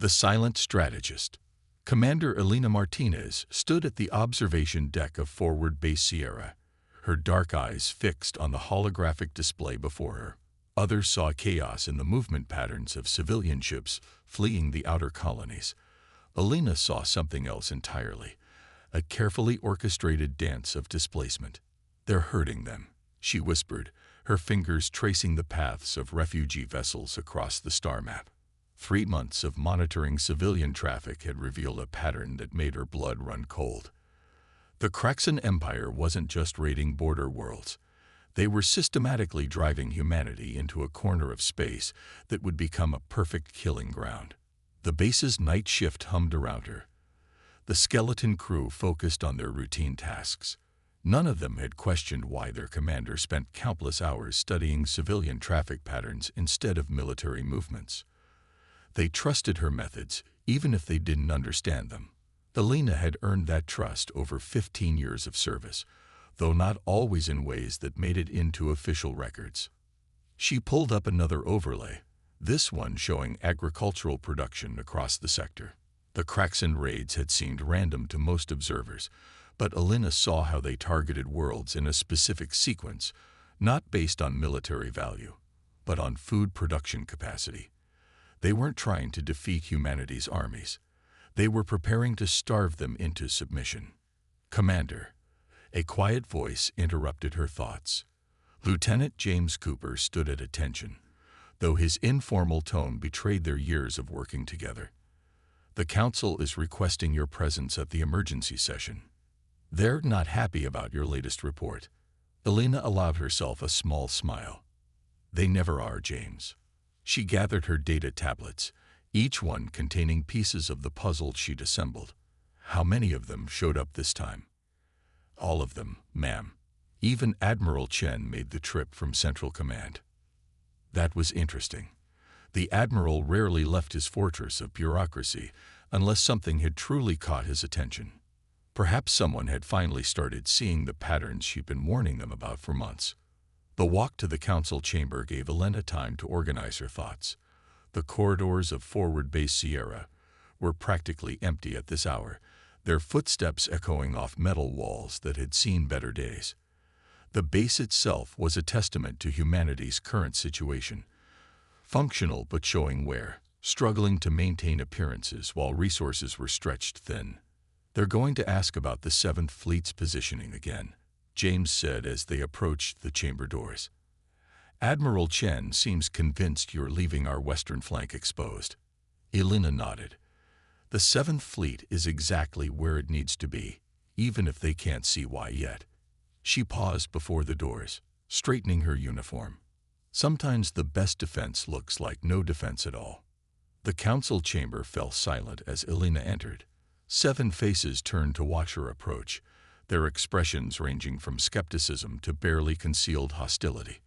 The silent strategist. Commander Elena Martinez stood at the observation deck of Forward Base Sierra, her dark eyes fixed on the holographic display before her. Others saw chaos in the movement patterns of civilian ships fleeing the outer colonies. Elena saw something else entirely, a carefully orchestrated dance of displacement. "They're hurting them," she whispered, her fingers tracing the paths of refugee vessels across the star map. 3 months of monitoring civilian traffic had revealed a pattern that made her blood run cold. The Kraxan Empire wasn't just raiding border worlds. They were systematically driving humanity into a corner of space that would become a perfect killing ground. The base's night shift hummed around her. The skeleton crew focused on their routine tasks. None of them had questioned why their commander spent countless hours studying civilian traffic patterns instead of military movements. They trusted her methods, even if they didn't understand them. Elena had earned that trust over 15 years of service, though not always in ways that made it into official records. She pulled up another overlay, this one showing agricultural production across the sector. The Kraxan raids had seemed random to most observers, but Elena saw how they targeted worlds in a specific sequence, not based on military value, but on food production capacity. They weren't trying to defeat humanity's armies. They were preparing to starve them into submission. "Commander," a quiet voice interrupted her thoughts. Lieutenant James Cooper stood at attention, though his informal tone betrayed their years of working together. "The Council is requesting your presence at the emergency session. They're not happy about your latest report." Elena allowed herself a small smile. "They never are, James." She gathered her data tablets, each one containing pieces of the puzzle she'd assembled. "How many of them showed up this time?" "All of them, ma'am. Even Admiral Chen made the trip from Central Command." That was interesting. The Admiral rarely left his fortress of bureaucracy unless something had truly caught his attention. Perhaps someone had finally started seeing the patterns she'd been warning them about for months. The walk to the council chamber gave Elena time to organize her thoughts. The corridors of Forward Base Sierra were practically empty at this hour, their footsteps echoing off metal walls that had seen better days. The base itself was a testament to humanity's current situation. Functional but showing wear, struggling to maintain appearances while resources were stretched thin. "They're going to ask about the 7th Fleet's positioning again," James said as they approached the chamber doors. "Admiral Chen seems convinced you're leaving our western flank exposed." Elena nodded. "The 7th Fleet is exactly where it needs to be, even if they can't see why yet." She paused before the doors, straightening her uniform. Sometimes the best defense looks like no defense at all. The council chamber fell silent as Elena entered. 7 faces turned to watch her approach, their expressions ranging from skepticism to barely concealed hostility.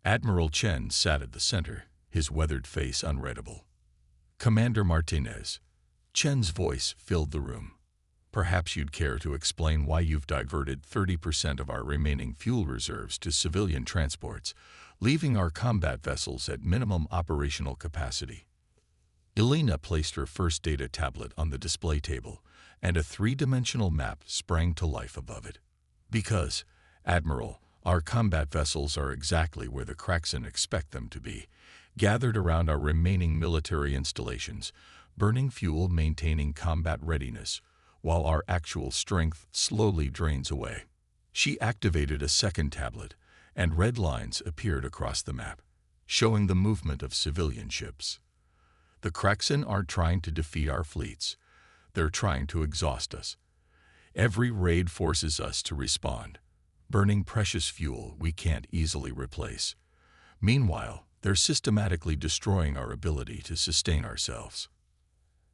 Admiral Chen sat at the center, his weathered face unreadable. "Commander Martinez." Chen's voice filled the room. "Perhaps you'd care to explain why you've diverted 30% of our remaining fuel reserves to civilian transports, leaving our combat vessels at minimum operational capacity." Elena placed her first data tablet on the display table, and a 3-dimensional map sprang to life above it. "Because, Admiral, our combat vessels are exactly where the Kraxan expect them to be, gathered around our remaining military installations, burning fuel, maintaining combat readiness, while our actual strength slowly drains away." She activated a second tablet, and red lines appeared across the map, showing the movement of civilian ships. "The Kraxan aren't trying to defeat our fleets. They're trying to exhaust us. Every raid forces us to respond, burning precious fuel we can't easily replace. Meanwhile, they're systematically destroying our ability to sustain ourselves."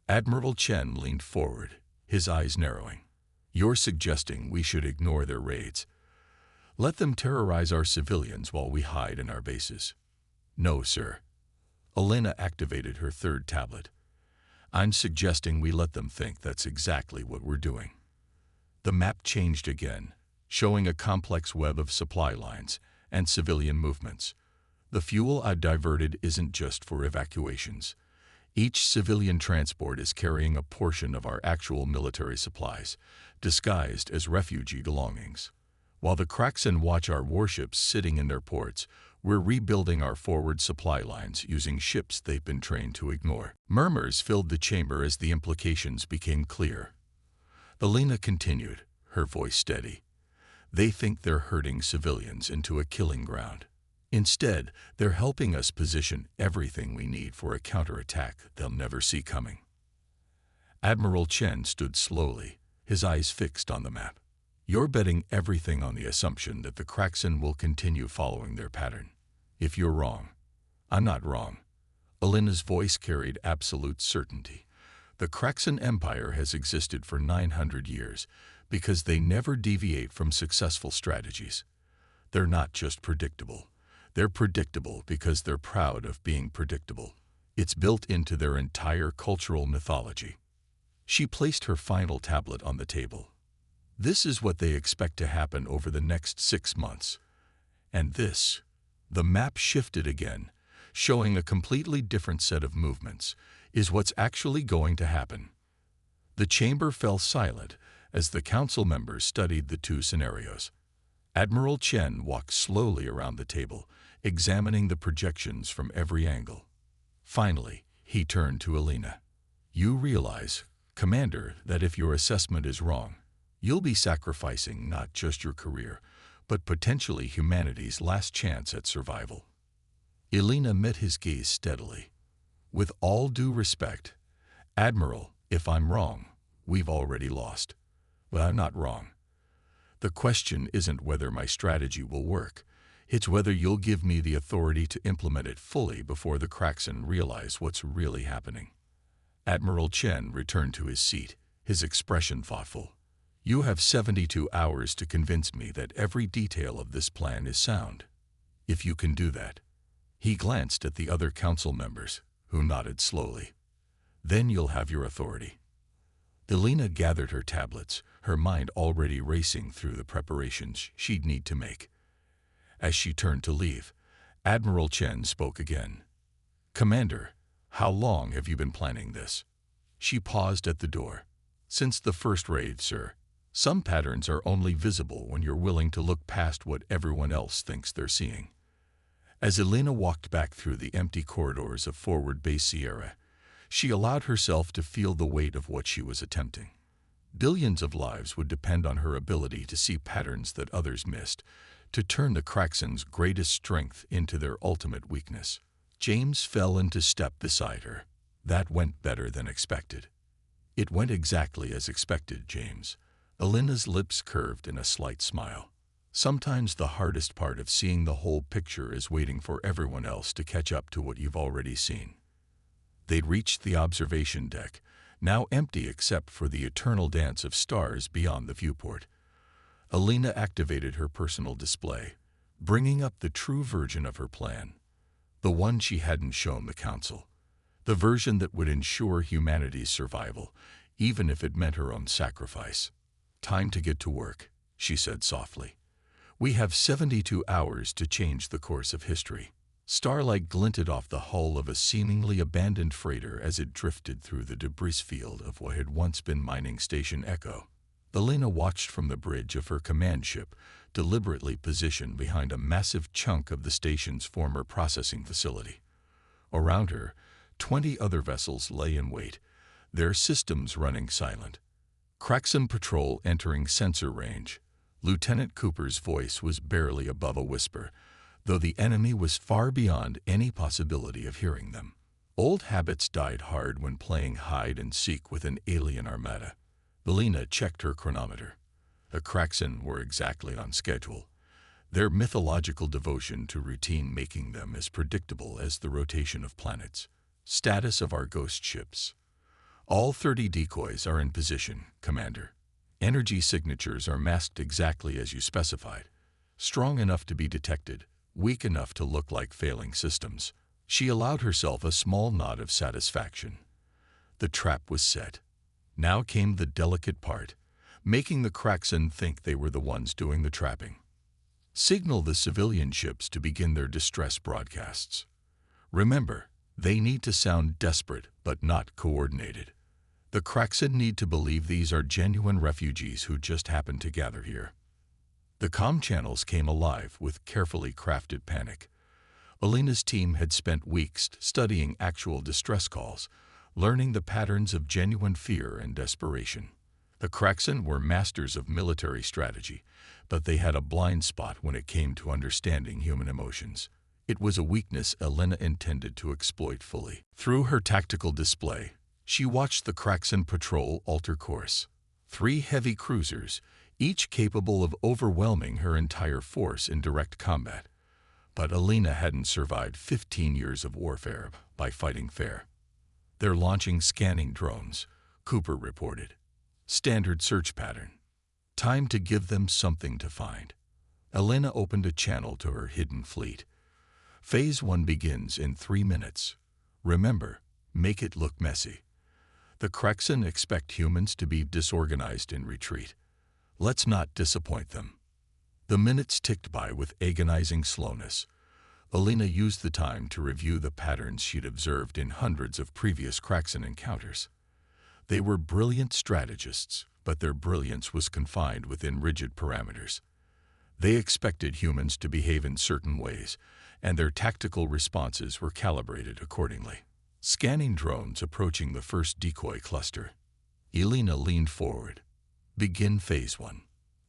Admiral Chen leaned forward, his eyes narrowing. "You're suggesting we should ignore their raids? Let them terrorize our civilians while we hide in our bases?" "No, sir." Elena activated her third tablet. "I'm suggesting we let them think that's exactly what we're doing." The map changed again, showing a complex web of supply lines and civilian movements. "The fuel I've diverted isn't just for evacuations. Each civilian transport is carrying a portion of our actual military supplies, disguised as refugee belongings. While the Kraxan watch our warships sitting in their ports, we're rebuilding our forward supply lines using ships they've been trained to ignore. Murmurs filled the chamber as the implications became clear. Alina continued, her voice steady. They think they're herding civilians into a killing ground. Instead, they're helping us position everything we need for a counterattack they'll never see coming. Admiral Chen stood slowly, his eyes fixed on the map. You're betting everything on the assumption that the Kraxan will continue following their pattern. If you're wrong, I'm not wrong. Alina's voice carried absolute certainty. The Kraxan Empire has existed for 900 years because they never deviate from successful strategies. They're not just predictable. They're predictable because they're proud of being predictable. It's built into their entire cultural mythology. She placed her final tablet on the table. This is what they expect to happen over the next 6 months. And this, the map shifted again, showing a completely different set of movements, is what's actually going to happen. The chamber fell silent as the council members studied the two scenarios. Admiral Chen walked slowly around the table, examining the projections from every angle. Finally, he turned to Alina. You realize, Commander, that if your assessment is wrong, you'll be sacrificing not just your career, but potentially humanity's last chance at survival. Alina met his gaze steadily. With all due respect, Admiral, if I'm wrong, we've already lost. But I'm not wrong. The question isn't whether my strategy will work. It's whether you'll give me the authority to implement it fully before the Kraxan realize what's really happening. Admiral Chen returned to his seat, his expression thoughtful. You have 72 hours to convince me that every detail of this plan is sound. If you can do that. He glanced at the other council members, who nodded slowly. Then you'll have your authority. Alina gathered her tablets, her mind already racing through the preparations she'd need to make. As she turned to leave, Admiral Chen spoke again. Commander, how long have you been planning this? She paused at the door. Since the first raid, sir. Some patterns are only visible when you're willing to look past what everyone else thinks they're seeing. As Alina walked back through the empty corridors of Forward Base Sierra, she allowed herself to feel the weight of what she was attempting. Billions of lives would depend on her ability to see patterns that others missed, to turn the Kraxan's greatest strength into their ultimate weakness. James fell into step beside her. That went better than expected. It went exactly as expected, James. Alina's lips curved in a slight smile. Sometimes the hardest part of seeing the whole picture is waiting for everyone else to catch up to what you've already seen. They'd reached the observation deck, now empty except for the eternal dance of stars beyond the viewport. Alina activated her personal display, bringing up the true version of her plan, the one she hadn't shown the Council, the version that would ensure humanity's survival, even if it meant her own sacrifice. Time to get to work, she said softly. We have 72 hours to change the course of history. Starlight glinted off the hull of a seemingly abandoned freighter as it drifted through the debris field of what had once been Mining Station Echo. Alina watched from the bridge of her command ship, deliberately positioned behind a massive chunk of the station's former processing facility. Around her, 20 other vessels lay in wait, their systems running silent. Kraxan patrol entering sensor range. Lieutenant Cooper's voice was barely above a whisper, though the enemy was far beyond any possibility of hearing them. Old habits died hard when playing hide-and-seek with an alien armada. Alina checked her chronometer. The Kraxan were exactly on schedule, their mythological devotion to routine making them as predictable as the rotation of planets. Status of our ghost ships. All 30 decoys are in position, Commander. Energy signatures are masked exactly as you specified. Strong enough to be detected, weak enough to look like failing systems. She allowed herself a small nod of satisfaction. The trap was set. Now came the delicate part, making the Kraxan think they were the ones doing the trapping. Signal the civilian ships to begin their distress broadcasts. Remember, They need to sound desperate but not coordinated. The Kraxan need to believe these are genuine refugees who just happened to gather here. The comm channels came alive with carefully crafted panic. Alina's team had spent weeks studying actual distress calls, learning the patterns of genuine fear and desperation. The Kraxan were masters of military strategy, but they had a blind spot when it came to understanding human emotions. It was a weakness Alina intended to exploit fully. Through her tactical display, she watched the Kraxan patrol alter course. 3 heavy cruisers, each capable of overwhelming her entire force in direct combat. But Alina hadn't survived 15 years of warfare by fighting fair. "They're launching scanning drones," Cooper reported. "Standard search pattern. Time to give them something to find." Alina opened a channel to her hidden fleet. Phase 1 begins in 3 minutes. Remember, make it look messy. The Kraxan expect humans to be disorganized in retreat. Let's not disappoint them. The minutes ticked by with agonizing slowness. Alina used the time to review the patterns she'd observed in hundreds of previous Kraxan encounters. They were brilliant strategists, but their brilliance was confined within rigid parameters. They expected humans to behave in certain ways, and their tactical responses were calibrated accordingly. Scanning drones approaching the first decoy cluster. Alina leaned forward. Begin Phase 1.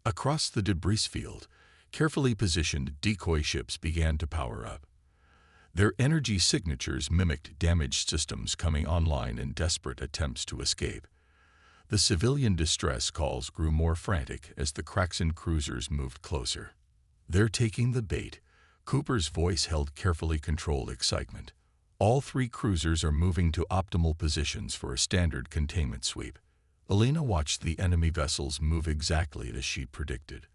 Across the debris field, carefully positioned decoy ships began to power up. Their energy signatures mimicked damaged systems coming online in desperate attempts to escape. The civilian distress calls grew more frantic as the Kraxan cruisers moved closer. "They're taking the bait." Cooper's voice held carefully controlled excitement. "All 3 cruisers are moving to optimal positions for a standard containment sweep." Alina watched the enemy vessels move exactly as she predicted.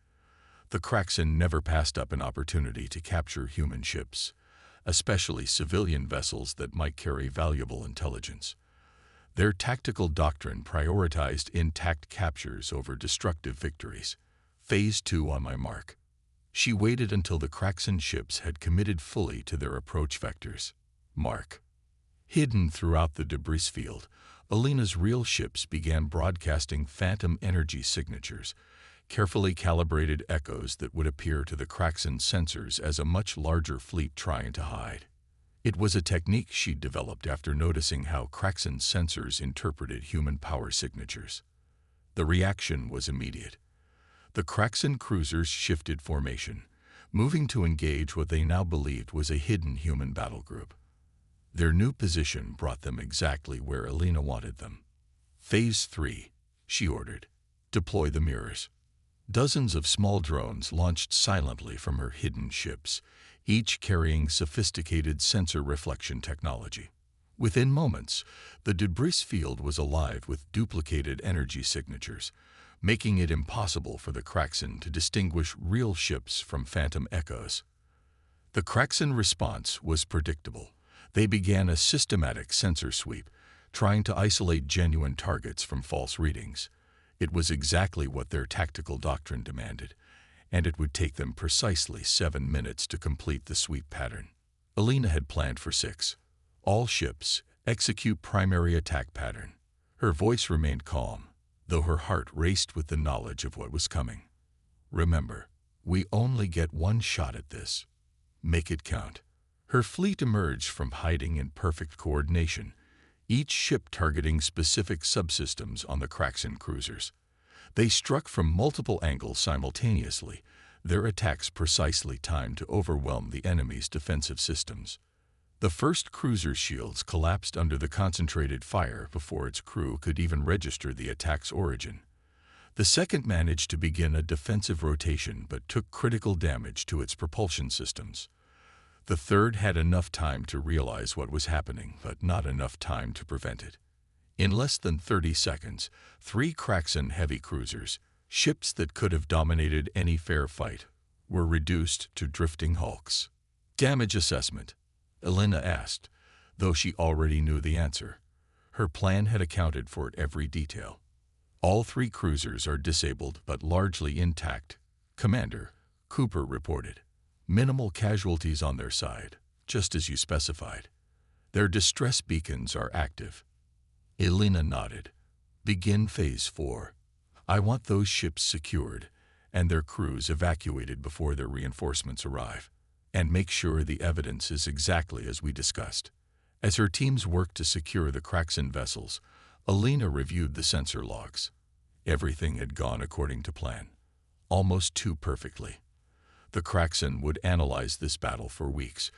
The Kraxan never passed up an opportunity to capture human ships, especially civilian vessels that might carry valuable intelligence. Their tactical doctrine prioritized intact captures over destructive victories. Phase 2 on my mark. She waited until the Kraxan ships had committed fully to their approach vectors. Mark. Hidden throughout the debris field, Alina's real ships began broadcasting phantom energy signatures, carefully calibrated echoes that would appear to the Kraxan sensors as a much larger fleet trying to hide. It was a technique she'd developed after noticing how Kraxan sensors interpreted human power signatures. The reaction was immediate. The Kraxan cruisers shifted formation, moving to engage what they now believed was a hidden human battle group. Their new position brought them exactly where Alina wanted them. Phase 3, she ordered. Deploy the mirrors. Dozens of small drones launched silently from her hidden ships, each carrying sophisticated sensor reflection technology. Within moments, the debris field was alive with duplicated energy signatures, making it impossible for the Kraxan to distinguish real ships from phantom echoes. The Kraxan response was predictable. They began a systematic sensor sweep, trying to isolate genuine targets from false readings. It was exactly what their tactical doctrine demanded, and it would take them precisely 7 minutes to complete the sweep pattern. Alina had planned for 6. All ships, execute primary attack pattern. Her voice remained calm, though her heart raced with the knowledge of what was coming. Remember, we only get one shot at this. Make it count. Her fleet emerged from hiding in perfect coordination, each ship targeting specific subsystems on the Kraxan cruisers. They struck from multiple angles simultaneously, their attacks precisely timed to overwhelm the enemy's defensive systems. The first cruiser's shields collapsed under the concentrated fire before its crew could even register the attack's origin. The second managed to begin a defensive rotation but took critical damage to its propulsion systems. The third had enough time to realize what was happening, but not enough time to prevent it. In less than 30 seconds, 3 Kraxan heavy cruisers, ships that could have dominated any fair fight, were reduced to drifting hulks. Damage assessment, Alina asked, though she already knew the answer. Her plan had accounted for every detail. All 3 cruisers are disabled but largely intact, Commander, Cooper reported. Minimal casualties on their side, just as you specified. Their distress beacons are active. Elena nodded. Begin Phase 4. I want those ships secured and their crews evacuated before their reinforcements arrive. And make sure the evidence is exactly as we discussed. As her teams worked to secure the Kraxan vessels, Elena reviewed the sensor logs. Everything had gone according to plan, almost too perfectly. The Kraxan would analyze this battle for weeks,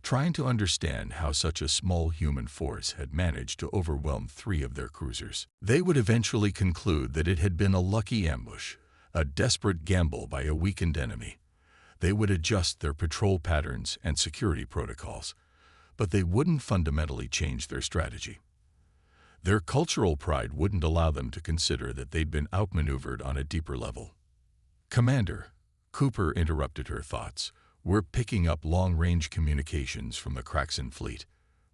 trying to understand how such a small human force had managed to overwhelm 3 of their cruisers. They would eventually conclude that it had been a lucky ambush, a desperate gamble by a weakened enemy. They would adjust their patrol patterns and security protocols, but they wouldn't fundamentally change their strategy. Their cultural pride wouldn't allow them to consider that they'd been outmaneuvered on a deeper level. Commander, Cooper interrupted her thoughts. We're picking up long-range communications from the Kraxan fleet.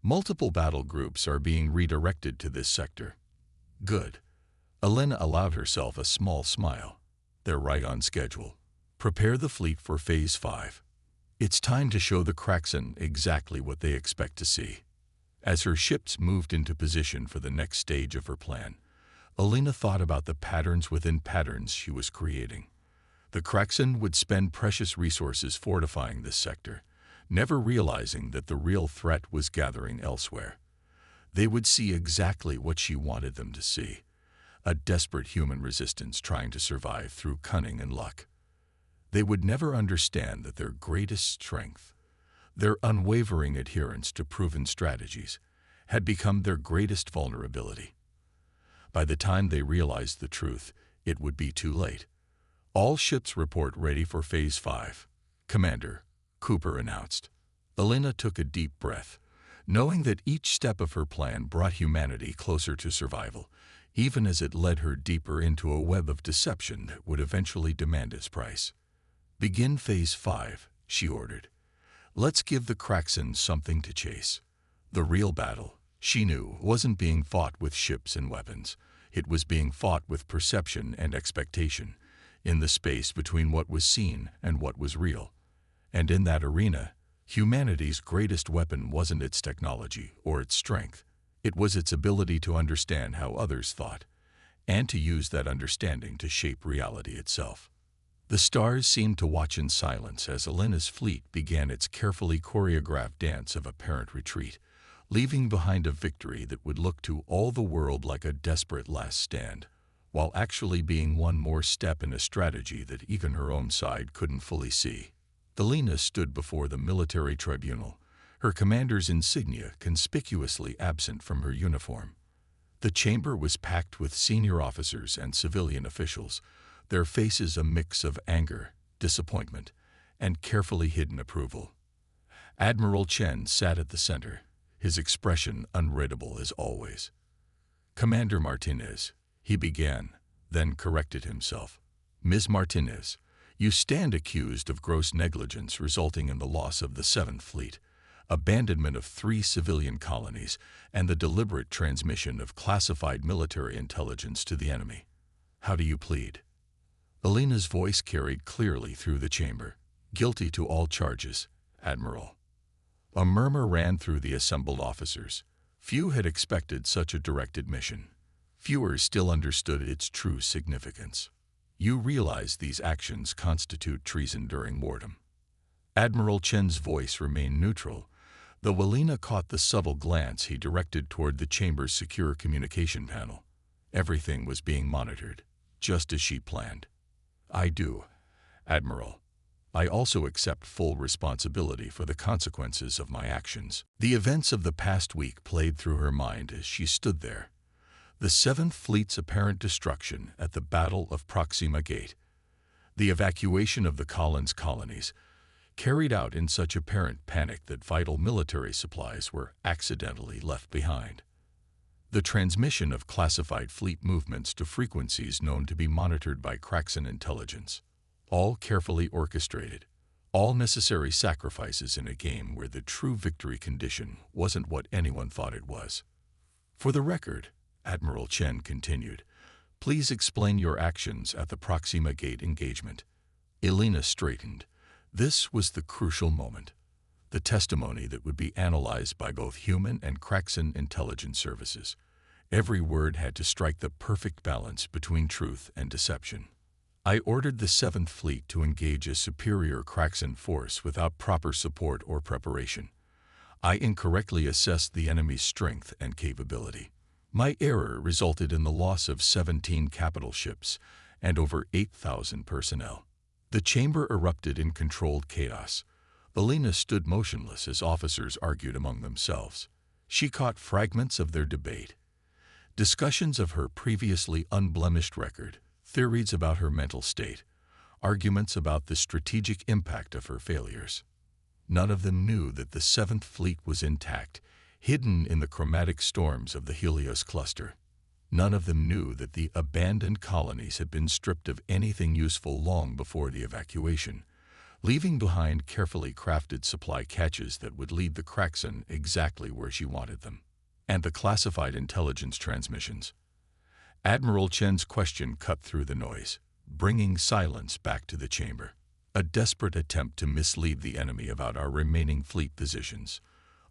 Multiple battle groups are being redirected to this sector. Good. Elena allowed herself a small smile. They're right on schedule. Prepare the fleet for Phase 5. It's time to show the Kraxan exactly what they expect to see. As her ships moved into position for the next stage of her plan, Elena thought about the patterns within patterns she was creating. The Kraxan would spend precious resources fortifying this sector, never realizing that the real threat was gathering elsewhere. They would see exactly what she wanted them to see, a desperate human resistance trying to survive through cunning and luck. They would never understand that their greatest strength, their unwavering adherence to proven strategies, had become their greatest vulnerability. By the time they realized the truth, it would be too late. All ships report ready for Phase 5, Commander, Cooper announced. Elena took a deep breath, knowing that each step of her plan brought humanity closer to survival, even as it led her deeper into a web of deception that would eventually demand its price. Begin Phase 5, she ordered. Let's give the Kraxan something to chase. The real battle, she knew, wasn't being fought with ships and weapons. It was being fought with perception and expectation, in the space between what was seen and what was real. And in that arena, humanity's greatest weapon wasn't its technology or its strength. It was its ability to understand how others thought, and to use that understanding to shape reality itself. The stars seemed to watch in silence as Elena's fleet began its carefully choreographed dance of apparent retreat, leaving behind a victory that would look to all the world like a desperate last stand, while actually being one more step in a strategy that even her own side couldn't fully see. Elena stood before the military tribunal, her commander's insignia conspicuously absent from her uniform. The chamber was packed with senior officers and civilian officials, their faces a mix of anger, disappointment, and carefully hidden approval. Admiral Chen sat at the center, his expression unreadable as always. Commander Martinez, he began, then corrected himself. Ms. Martinez, you stand accused of gross negligence resulting in the loss of the 7th Fleet, abandonment of 3 civilian colonies, and the deliberate transmission of classified military intelligence to the enemy. How do you plead? Elena's voice carried clearly through the chamber. Guilty to all charges, Admiral. A murmur ran through the assembled officers. Few had expected such a direct admission. Fewer still understood its true significance. You realize these actions constitute treason during wartime. Admiral Chen's voice remained neutral, though Elena caught the subtle glance he directed toward the chamber's secure communication panel. Everything was being monitored, just as she planned. I do, Admiral. I also accept full responsibility for the consequences of my actions. The events of the past week played through her mind as she stood there. The 7th Fleet's apparent destruction at the Battle of Proxima Gate, the evacuation of the Collins colonies, carried out in such apparent panic that vital military supplies were accidentally left behind. The transmission of classified fleet movements to frequencies known to be monitored by Kraxan intelligence, all carefully orchestrated, all necessary sacrifices in a game where the true victory condition wasn't what anyone thought it was. For the record, Admiral Chen continued, please explain your actions at the Proxima Gate engagement. Elena straightened. This was the crucial moment. the testimony that would be analyzed by both human and Kraxan intelligence services. Every word had to strike the perfect balance between truth and deception. I ordered the 7th Fleet to engage a superior Kraxan force without proper support or preparation. I incorrectly assessed the enemy's strength and capability. My error resulted in the loss of 17 capital ships and over 8,000 personnel. The chamber erupted in controlled chaos. Alina stood motionless as officers argued among themselves. She caught fragments of their debate. Discussions of her previously unblemished record, theories about her mental state, arguments about the strategic impact of her failures. None of them knew that the 7th Fleet was intact, hidden in the chromatic storms of the Helios cluster. None of them knew that the abandoned colonies had been stripped of anything useful long before the evacuation, leaving behind carefully crafted supply caches that would lead the Kraxan exactly where she wanted them. And the classified intelligence transmissions. Admiral Chen's question cut through the noise, bringing silence back to the chamber. A desperate attempt to mislead the enemy about our remaining fleet positions.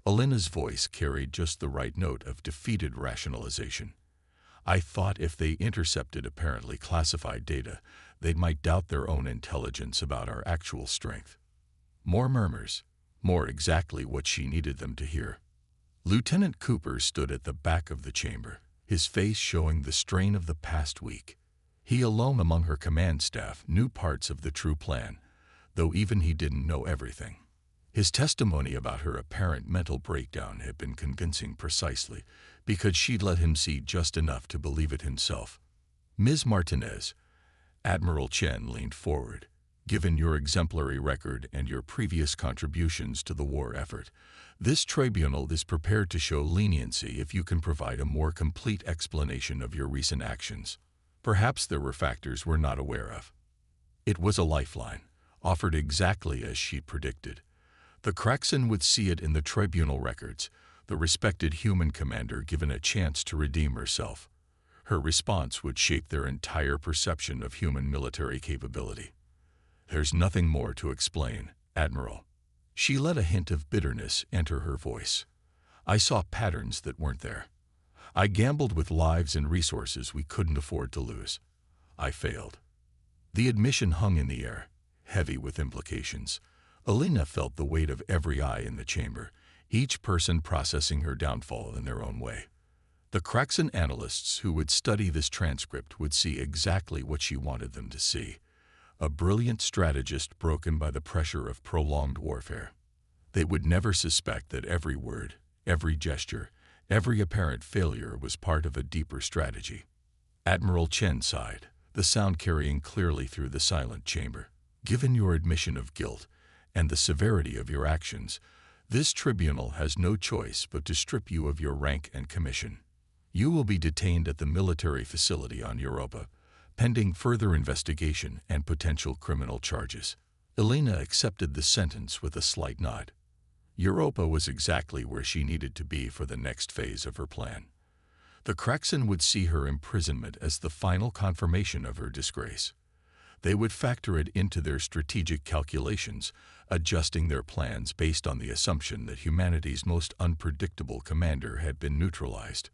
Alina's voice carried just the right note of defeated rationalization. I thought if they intercepted apparently classified data, they might doubt their own intelligence about our actual strength. More murmurs, more exactly what she needed them to hear. Lieutenant Cooper stood at the back of the chamber, his face showing the strain of the past week. He alone among her command staff knew parts of the true plan, though even he didn't know everything. His testimony about her apparent mental breakdown had been convincing precisely because she'd let him see just enough to believe it himself. Ms. Martinez, Admiral Chen leaned forward. Given your exemplary record and your previous contributions to the war effort, this tribunal is prepared to show leniency if you can provide a more complete explanation of your recent actions. Perhaps there were factors we're not aware of. It was a lifeline, offered exactly as she'd predicted. The Kraxan would see it in the tribunal records, the respected human commander given a chance to redeem herself. Her response would shape their entire perception of human military capability. There's nothing more to explain, Admiral. She let a hint of bitterness enter her voice. I saw patterns that weren't there. I gambled with lives and resources we couldn't afford to lose. I failed. The admission hung in the air, heavy with implications. Alina felt the weight of every eye in the chamber, each person processing her downfall in their own way. The Kraxan analysts who would study this transcript would see exactly what she wanted them to see. A brilliant strategist broken by the pressure of prolonged warfare. They would never suspect that every word, every gesture, every apparent failure was part of a deeper strategy. Admiral Chen sighed, the sound carrying clearly through the silent chamber. Given your admission of guilt and the severity of your actions, this tribunal has no choice but to strip you of your rank and commission. You will be detained at the military facility on Europa, pending further investigation and potential criminal charges. Alina accepted the sentence with a slight nod. Europa was exactly where she needed to be for the next phase of her plan. The Kraxan would see her imprisonment as the final confirmation of her disgrace. They would factor it into their strategic calculations, adjusting their plans based on the assumption that humanity's most unpredictable commander had been neutralized.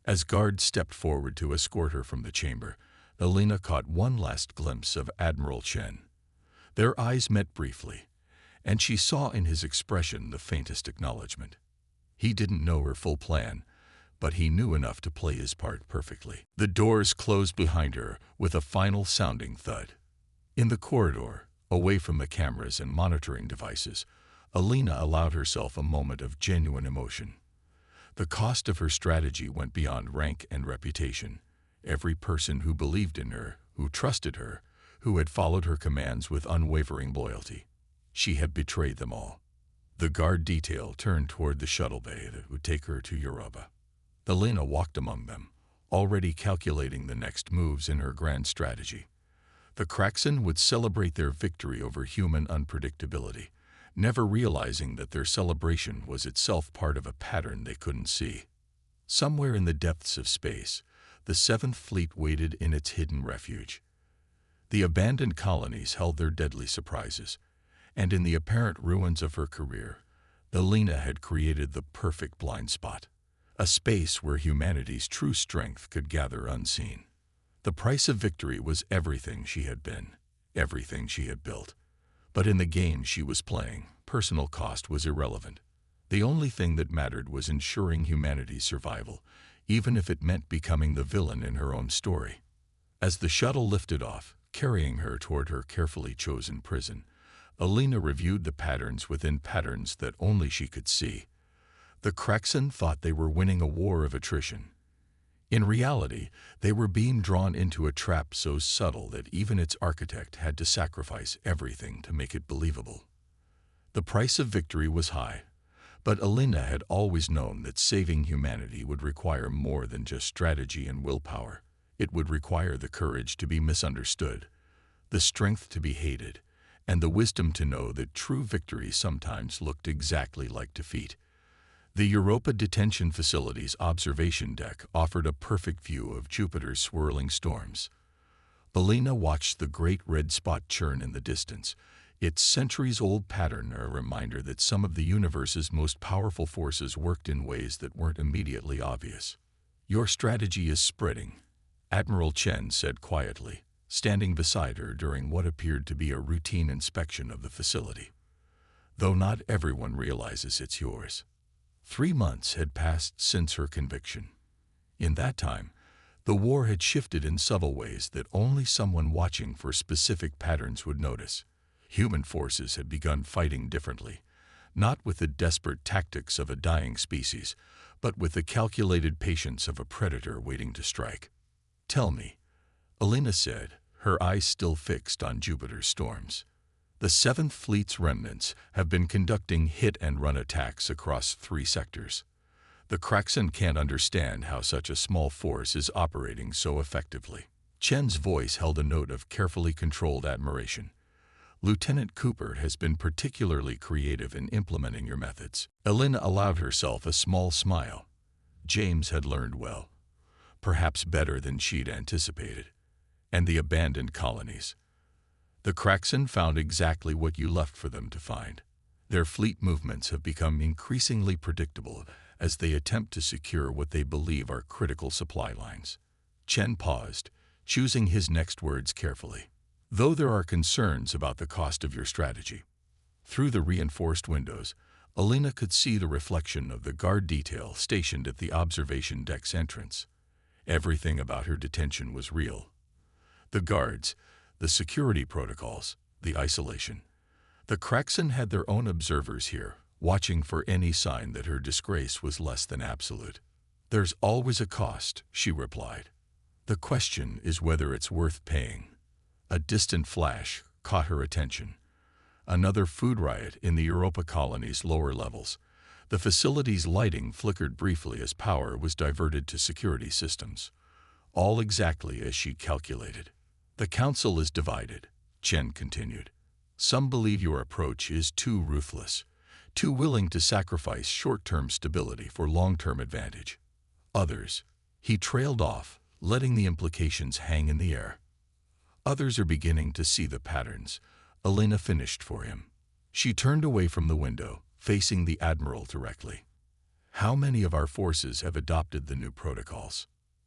As guards stepped forward to escort her from the chamber, Alina caught one last glimpse of Admiral Chen. Their eyes met briefly, and she saw in his expression the faintest acknowledgement. He didn't know her full plan, but he knew enough to play his part perfectly. The doors closed behind her with a final sounding thud. In the corridor, away from the cameras and monitoring devices, Alina allowed herself a moment of genuine emotion. The cost of her strategy went beyond rank and reputation. Every person who believed in her, who trusted her, who had followed her commands with unwavering loyalty. She had betrayed them all. The guard detail turned toward the shuttle bay that would take her to Europa. Alina walked among them, already calculating the next moves in her grand strategy. The Kraxan would celebrate their victory over human unpredictability, never realizing that their celebration was itself part of a pattern they couldn't see. Somewhere in the depths of space, the 7th Fleet waited in its hidden refuge. The abandoned colonies held their deadly surprises, and in the apparent ruins of her career, Elena had created the perfect blind spot, a space where humanity's true strength could gather unseen. The price of victory was everything she had been, everything she had built. But in the game she was playing, personal cost was irrelevant. The only thing that mattered was ensuring humanity's survival, even if it meant becoming the villain in her own story. As the shuttle lifted off, carrying her toward her carefully chosen prison, Elena reviewed the patterns within patterns that only she could see. The Kraxan thought they were winning a war of attrition. In reality, they were being drawn into a trap so subtle that even its architect had to sacrifice everything to make it believable. The price of victory was high, but Elena had always known that saving humanity would require more than just strategy and willpower. It would require the courage to be misunderstood, the strength to be hated, and the wisdom to know that true victory sometimes looked exactly like defeat. The Europa Detention Facility's observation deck offered a perfect view of Jupiter's swirling storms. Elena watched the great red spot churn in the distance, its centuries-old pattern a reminder that some of the universe's most powerful forces worked in ways that weren't immediately obvious. "Your strategy is spreading," Admiral Chen said quietly, standing beside her during what appeared to be a routine inspection of the facility. "Though not everyone realizes it's yours." 3 months had passed since her conviction. In that time, the war had shifted in subtle ways that only someone watching for specific patterns would notice. Human forces had begun fighting differently, not with the desperate tactics of a dying species, but with the calculated patience of a predator waiting to strike. "Tell me," Elena said, her eyes still fixed on Jupiter's storms. "The 7th Fleet's remnants have been conducting hit-and-run attacks across 3 sectors. The Kraxan can't understand how such a small force is operating so effectively." Chen's voice held a note of carefully controlled admiration. "Lieutenant Cooper has been particularly creative in implementing your methods." Elena allowed herself a small smile. James had learned well, perhaps better than she'd anticipated. "And the abandoned colonies. The Kraxan found exactly what you left for them to find. Their fleet movements have become increasingly predictable as they attempt to secure what they believe are critical supply lines." Chen paused, choosing his next words carefully. "Though there are concerns about the cost of your strategy." Through the reinforced windows, Elena could see the reflection of the guard detail stationed at the observation deck's entrance. Everything about her detention was real. The guards, the security protocols, the isolation. The Kraxan had their own observers here, watching for any sign that her disgrace was less than absolute. "There's always a cost," she replied. "The question is whether it's worth paying." A distant flash caught her attention. Another food riot in the Europa colony's lower levels. The facility's lighting flickered briefly as power was diverted to security systems. All exactly as she calculated. "The Council is divided," Chen continued. "Some believe your approach is too ruthless, too willing to sacrifice short-term stability for long-term advantage. Others," he trailed off, letting the implications hang in the air. "Others are beginning to see the patterns," Elena finished for him. She turned away from the window, facing the Admiral directly. "How many of our forces have adopted the new protocols?"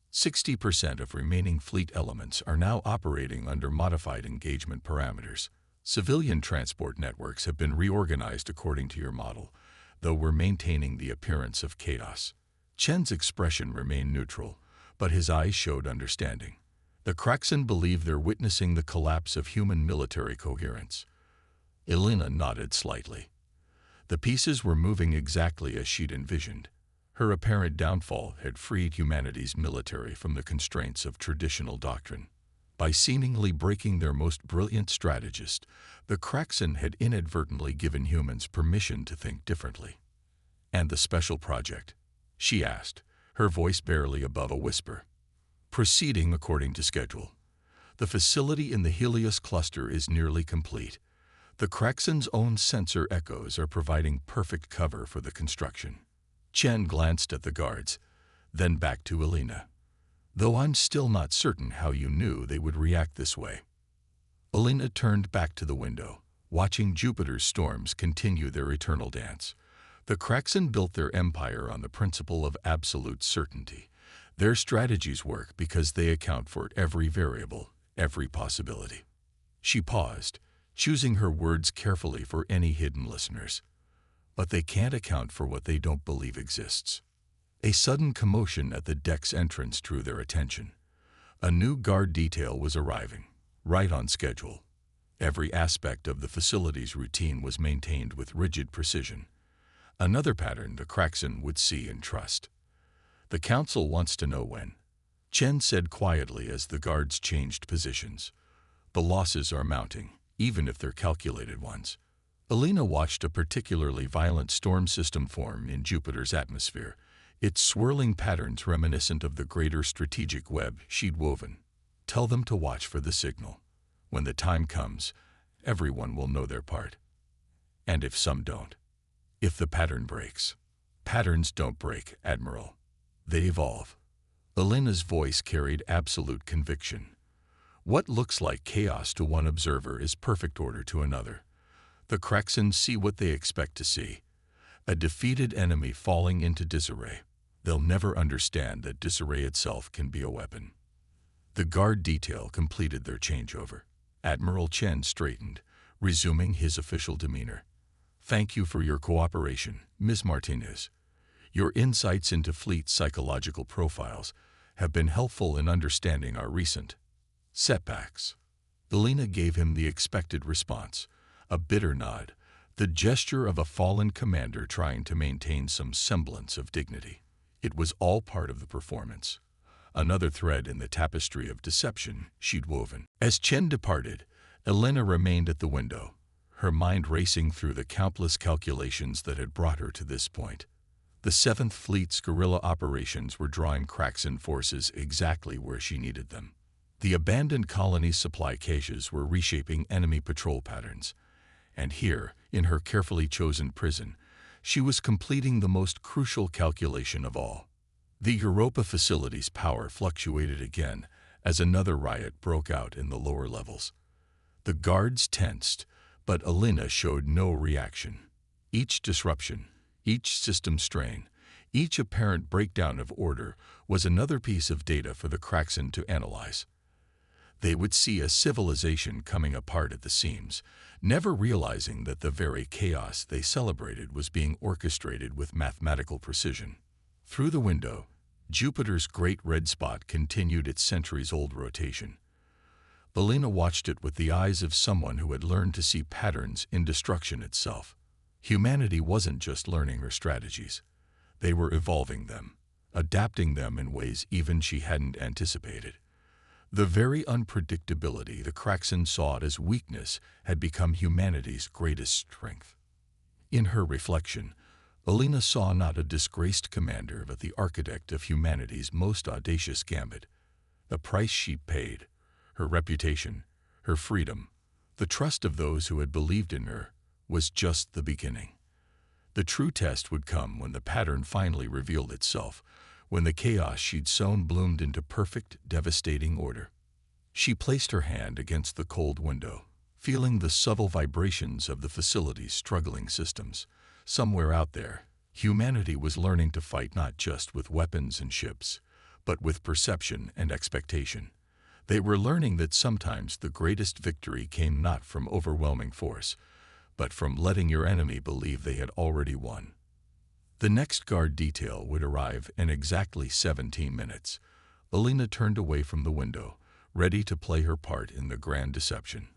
60% of remaining fleet elements are now operating under modified engagement parameters. Civilian transport networks have been reorganized according to your model, though we're maintaining the appearance of chaos. Chen's expression remained neutral, but his eyes showed understanding. The Kraxan believe they're witnessing the collapse of human military coherence. Elena nodded slightly. The pieces were moving exactly as she'd envisioned. Her apparent downfall had freed humanity's military from the constraints of traditional doctrine. By seemingly breaking their most brilliant strategist, the Kraxan had inadvertently given humans permission to think differently. "And the special project?" she asked, her voice barely above a whisper. "Proceeding according to schedule. The facility in the Helios cluster is nearly complete. The Kraxan's own sensor echoes are providing perfect cover for the construction." Chen glanced at the guards, then back to Elena. "Though I'm still not certain how you knew they would react this way." Elena turned back to the window, watching Jupiter's storms continue their eternal dance. The Kraxan built their empire on the principle of absolute certainty. Their strategies work because they account for every variable, every possibility. She paused, choosing her words carefully for any hidden listeners. But they can't account for what they don't believe exists. A sudden commotion at the deck's entrance drew their attention. A new guard detail was arriving, right on schedule. Every aspect of the facility's routine was maintained with rigid precision. Another pattern the Kraxan would see and trust. "The Council wants to know when," Chen said quietly as the guards changed positions. "The losses are mounting, even if they're calculated ones." Alina watched a particularly violent storm system form in Jupiter's atmosphere, its swirling patterns reminiscent of the greater strategic web she'd woven. "Tell them to watch for the signal. When the time comes, everyone will know their part. And if some don't, if the pattern breaks." "Patterns don't break, Admiral. They evolve." Alina's voice carried absolute conviction. What looks like chaos to one observer is perfect order to another. The Kraxan see what they expect to see. A defeated enemy falling into disarray. They'll never understand that disarray itself can be a weapon. The guard detail completed their changeover. Admiral Chen straightened, resuming his official demeanor. "Thank you for your cooperation, Ms. Martinez. Your insights into fleet psychological profiles have been helpful in understanding our recent setbacks." Alina gave him the expected response, a bitter nod, the gesture of a fallen commander trying to maintain some semblance of dignity. It was all part of the performance, another thread in the tapestry of deception she'd woven. As Chen departed, Alina remained at the window, her mind racing through the countless calculations that had brought her to this point. The 7th Fleet's guerrilla operations were drawing Kraxan forces exactly where she needed them. The abandoned colony's supply caches were reshaping enemy patrol patterns. And here, in her carefully chosen prison, she was completing the most crucial calculation of all. The Europa facility's power fluctuated again as another riot broke out in the lower levels. The guards tensed, but Alina showed no reaction. Each disruption, each system strain, each apparent breakdown of order was another piece of data for the Kraxan to analyze. They would see a civilization coming apart at the seams, never realizing that the very chaos they celebrated was being orchestrated with mathematical precision. Through the window, Jupiter's great red spot continued its centuries-old rotation. Alina watched it with the eyes of someone who had learned to see patterns in destruction itself. Humanity wasn't just learning her strategies. They were evolving them, adapting them in ways even she hadn't anticipated. The very unpredictability the Kraxan saw as weakness had become humanity's greatest strength. In her reflection, Alina saw not a disgraced commander but the architect of humanity's most audacious gambit. The price she paid, her reputation, her freedom, the trust of those who had believed in her, was just the beginning. The true test would come when the pattern finally revealed itself, when the chaos she'd sown bloomed into perfect, devastating order. She placed her hand against the cold window, feeling the subtle vibrations of the facility's struggling systems. Somewhere out there, humanity was learning to fight not just with weapons and ships, but with perception and expectation. They were learning that sometimes the greatest victory came not from overwhelming force, but from letting your enemy believe they had already won. The next guard detail would arrive in exactly 17 minutes. Alina turned away from the window, ready to play her part in the grand deception.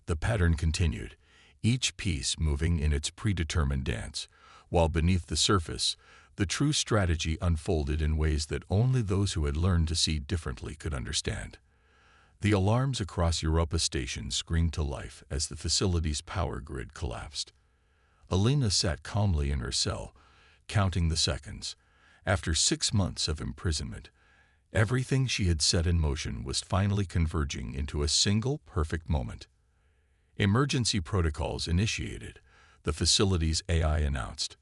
The pattern continued, each piece moving in its predetermined dance, while beneath the surface, the true strategy unfolded in ways that only those who had learned to see differently could understand. The alarms across Europa Station screamed to life as the facility's power grid collapsed. Alina sat calmly in her cell, counting the seconds. After 6 months of imprisonment, everything she had set in motion was finally converging into a single perfect moment. Emergency protocols initiated, the facility's AI announced.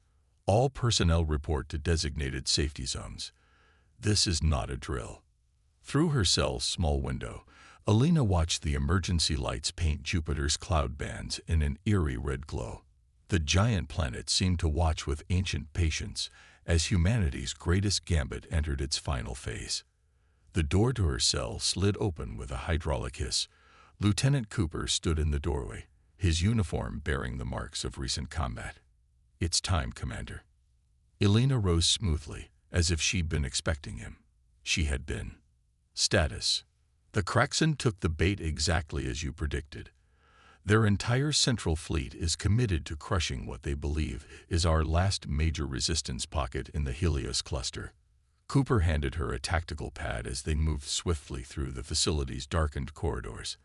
All personnel report to designated safety zones. This is not a drill. Through her cell's small window, Alina watched the emergency lights paint Jupiter's cloud bands in an eerie red glow. The giant planet seemed to watch with ancient patience as humanity's greatest gambit entered its final phase. The door to her cell slid open with a hydraulic hiss. Lieutenant Cooper stood in the doorway, his uniform bearing the marks of recent combat. "It's time, Commander." Elena rose smoothly, as if she'd been expecting him. She had been. Status: the Kraxan took the bait exactly as you predicted. Their entire central fleet is committed to crushing what they believe is our last major resistance pocket in the Helios cluster. Cooper handed her a tactical pad as they moved swiftly through the facility's darkened corridors.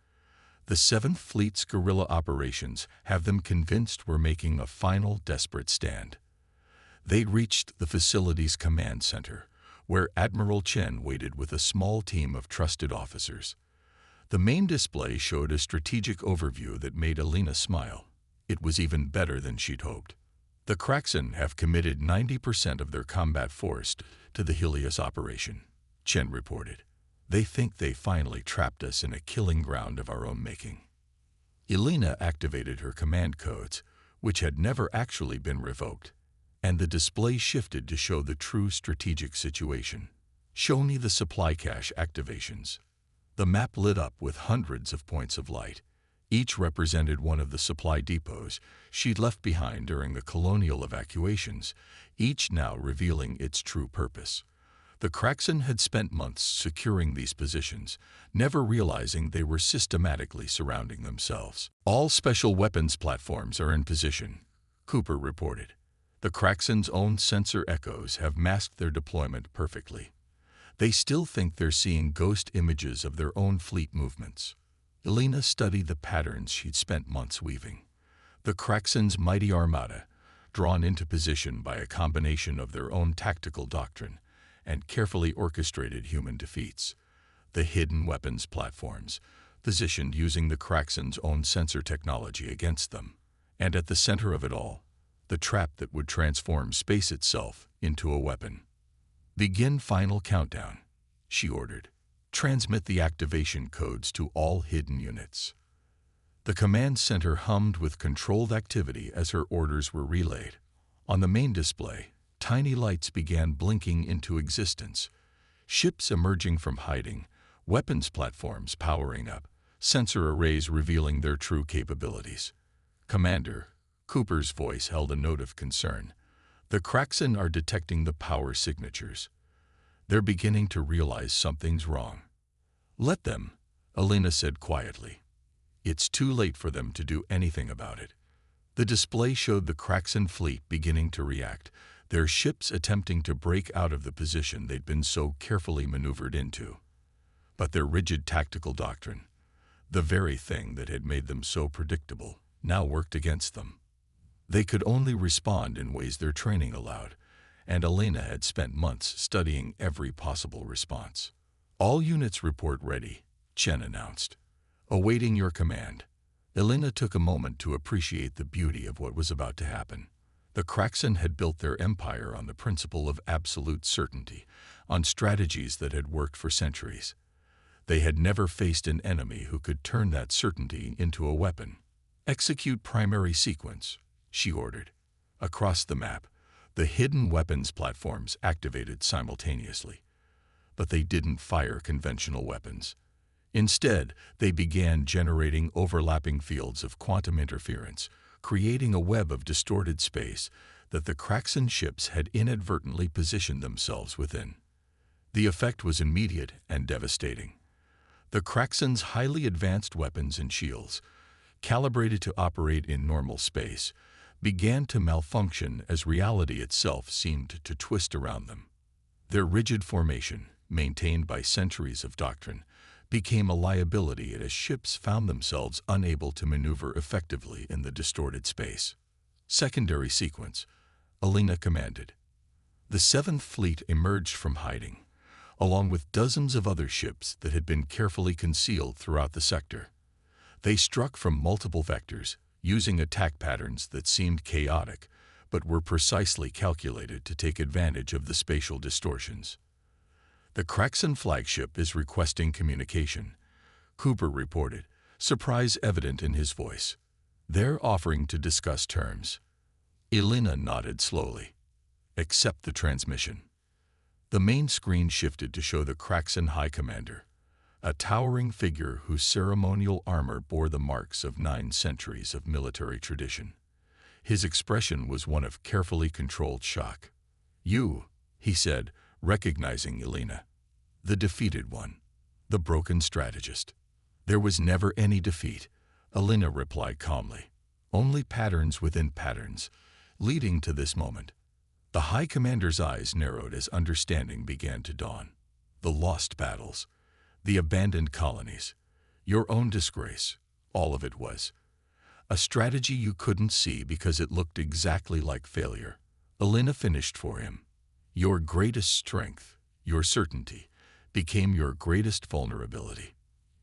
The 7th Fleet's guerrilla operations have them convinced we're making a final desperate stand. They'd reached the facility's command center, where Admiral Chen waited with a small team of trusted officers. The main display showed a strategic overview that made Elena smile. It was even better than she'd hoped. The Kraxan have committed 90% of their combat force to the Helios operation, Chen reported. They think they finally trapped us in a killing ground of our own making. Elena activated her command codes, which had never actually been revoked, and the display shifted to show the true strategic situation. "Show me the supply cache activations." The map lit up with hundreds of points of light. Each represented one of the supply depots she'd left behind during the colonial evacuations, each now revealing its true purpose. The Kraxan had spent months securing these positions, never realizing they were systematically surrounding themselves. "All special weapons platforms are in position," Cooper reported. The Kraxan's own sensor echoes have masked their deployment perfectly. They still think they're seeing ghost images of their own fleet movements. Elena studied the patterns she'd spent months weaving. The Kraxan's mighty armada, drawn into position by a combination of their own tactical doctrine and carefully orchestrated human defeats. The hidden weapons platforms, positioned using the Kraxan's own sensor technology against them. And at the center of it all, the trap that would transform space itself into a weapon. "Begin final countdown," she ordered. "Transmit the activation codes to all hidden units." The command center hummed with controlled activity as her orders were relayed. On the main display, tiny lights began blinking into existence. Ships emerging from hiding, weapons platforms powering up, sensor arrays revealing their true capabilities. "Commander," Cooper's voice held a note of concern. "The Kraxan are detecting the power signatures. They're beginning to realize something's wrong." "Let them," Elena said quietly. "It's too late for them to do anything about it." The display showed the Kraxan fleet beginning to react, their ships attempting to break out of the position they'd been so carefully maneuvered into. But their rigid tactical doctrine, the very thing that had made them so predictable, now worked against them. They could only respond in ways their training allowed, and Elena had spent months studying every possible response. "All units report ready," Chen announced. "Awaiting your command." Elena took a moment to appreciate the beauty of what was about to happen. The Kraxan had built their empire on the principle of absolute certainty, on strategies that had worked for centuries. They had never faced an enemy who could turn that certainty into a weapon. "Execute primary sequence," she ordered. Across the map, the hidden weapons platforms activated simultaneously. But they didn't fire conventional weapons. Instead, they began generating overlapping fields of quantum interference, creating a web of distorted space that the Kraxan ships had inadvertently positioned themselves within. The effect was immediate and devastating. The Kraxan's highly advanced weapons and shields, calibrated to operate in normal space, began to malfunction as reality itself seemed to twist around them. Their rigid formation, maintained by centuries of doctrine, became a liability as ships found themselves unable to maneuver effectively in the distorted space. "Secondary sequence," Elena commanded. The 7th Fleet emerged from hiding, along with dozens of other ships that had been carefully concealed throughout the sector. They struck from multiple vectors, using attack patterns that seemed chaotic, but were precisely calculated to take advantage of the spatial distortions. "The Kraxan flagship is requesting communication," Cooper reported, surprise evident in his voice. "They're offering to discuss terms." Elena nodded slowly. Accept the transmission. The main screen shifted to show the Kraxan High Commander, a towering figure whose ceremonial armor bore the marks of 9 centuries of military tradition. His expression was one of carefully controlled shock. "You," he said, recognizing Elena. "The defeated one. The broken strategist." "There was never any defeat," Elena replied calmly. "Only patterns within patterns, leading to this moment." The High Commander's eyes narrowed as understanding began to dawn. The lost battles, the abandoned colonies, your own disgrace, all of it was a strategy you couldn't see because it looked exactly like failure. Elena finished for him. Your greatest strength, your certainty, became your greatest vulnerability.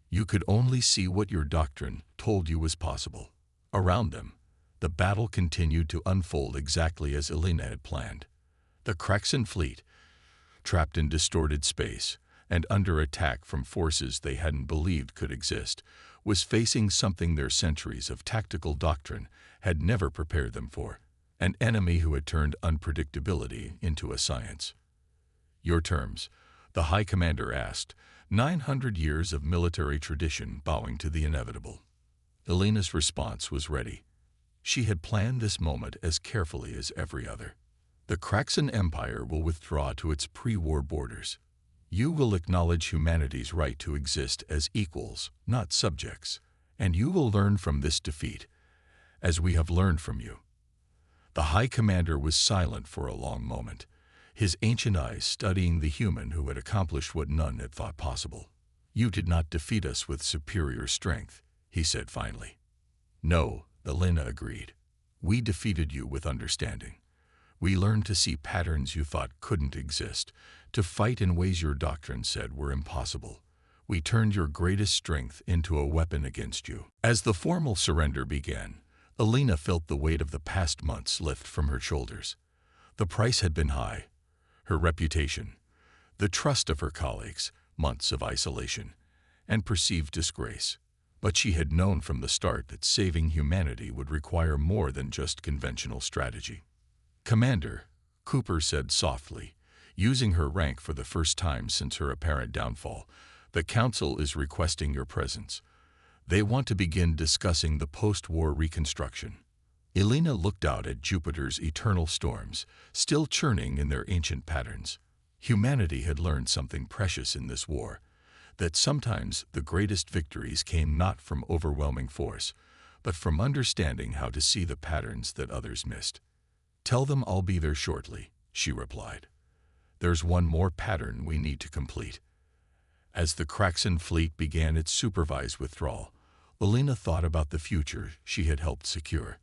You could only see what your doctrine told you was possible. Around them, the battle continued to unfold exactly as Elena had planned. The Kraxan fleet, trapped in distorted space and under attack from forces they hadn't believed could exist, was facing something their centuries of tactical doctrine had never prepared them for, an enemy who had turned unpredictability into a science. "Your terms," the High Commander asked, 900 years of military tradition bowing to the inevitable. Elena's response was ready. She had planned this moment as carefully as every other. "The Kraxan Empire will withdraw to its pre-war borders. You will acknowledge humanity's right to exist as equals, not subjects, and you will learn from this defeat, as we have learned from you." The High Commander was silent for a long moment, his ancient eyes studying the human who had accomplished what none had thought possible. "You did not defeat us with superior strength," he said finally. "No," Elena agreed. "We defeated you with understanding. We learned to see patterns you thought couldn't exist, to fight in ways your doctrine said were impossible. We turned your greatest strength into a weapon against you." As the formal surrender began, Elena felt the weight of the past months lift from her shoulders. The price had been high. Her reputation, the trust of her colleagues, months of isolation, and perceived disgrace. But she had known from the start that saving humanity would require more than just conventional strategy. "Commander," Cooper said softly, using her rank for the first time since her apparent downfall, "the Council is requesting your presence. They want to begin discussing the post-war reconstruction." Elena looked out at Jupiter's eternal storms, still churning in their ancient patterns. Humanity had learned something precious in this war, that sometimes the greatest victories came not from overwhelming force, but from understanding how to see the patterns that others missed. "Tell them I'll be there shortly," she replied. "There's one more pattern we need to complete." As the Kraxan fleet began its supervised withdrawal, Elena thought about the future she had helped secure.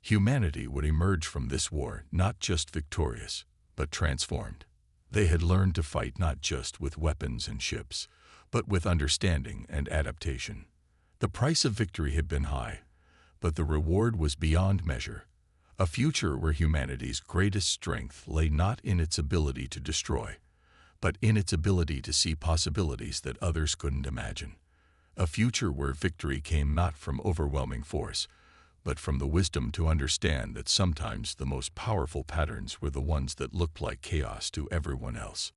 Humanity would emerge from this war not just victorious, but transformed. They had learned to fight not just with weapons and ships, but with understanding and adaptation. The price of victory had been high, but the reward was beyond measure. A future where humanity's greatest strength lay not in its ability to destroy, but in its ability to see possibilities that others couldn't imagine. A future where victory came not from overwhelming force, but from the wisdom to understand that sometimes the most powerful patterns were the ones that looked like chaos to everyone else.